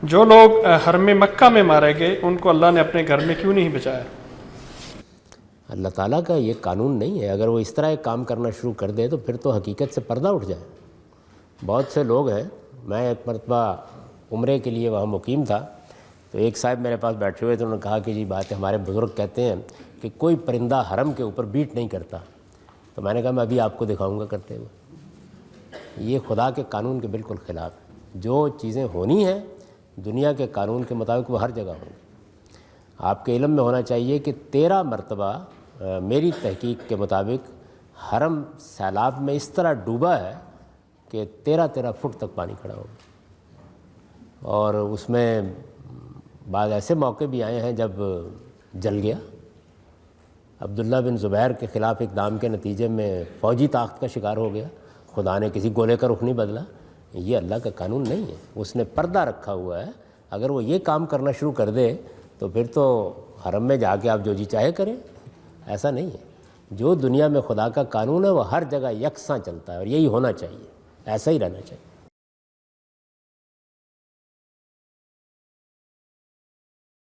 جو لوگ حرم مکہ میں مارے گئے ان کو اللہ نے اپنے گھر میں کیوں نہیں بچایا؟ اللہ تعالیٰ کا یہ قانون نہیں ہے. اگر وہ اس طرح ایک کام کرنا شروع کر دے تو پھر تو حقیقت سے پردہ اٹھ جائے. بہت سے لوگ ہیں. میں ایک مرتبہ عمرے کے لیے وہاں مقیم تھا تو ایک صاحب میرے پاس بیٹھے ہوئے تھے. انہوں نے کہا کہ جی بات ہے ہمارے بزرگ کہتے ہیں کہ کوئی پرندہ حرم کے اوپر بیٹ نہیں کرتا. تو میں نے کہا میں ابھی آپ کو دکھاؤں گا کرتے ہوئے. یہ خدا کے قانون کے بالکل خلاف ہے. جو چیزیں ہونی ہیں دنیا کے قانون کے مطابق وہ ہر جگہ ہوں گی. آپ کے علم میں ہونا چاہیے کہ 13 مرتبہ میری تحقیق کے مطابق حرم سیلاب میں اس طرح ڈوبا ہے کہ 13 فٹ تک پانی کھڑا ہو گیا. اور اس میں بعض ایسے موقع بھی آئے ہیں جب جل گیا. عبداللہ بن زبیر کے خلاف اقدام کے نتیجے میں فوجی طاقت کا شکار ہو گیا. خدا نے کسی گولے کا رخ نہیں بدلا. یہ اللہ کا قانون نہیں ہے. اس نے پردہ رکھا ہوا ہے. اگر وہ یہ کام کرنا شروع کر دے تو پھر تو حرم میں جا کے آپ جو جی چاہے کریں. ایسا نہیں ہے. جو دنیا میں خدا کا قانون ہے وہ ہر جگہ یکساں چلتا ہے اور یہی ہونا چاہیے. ایسا ہی رہنا چاہیے.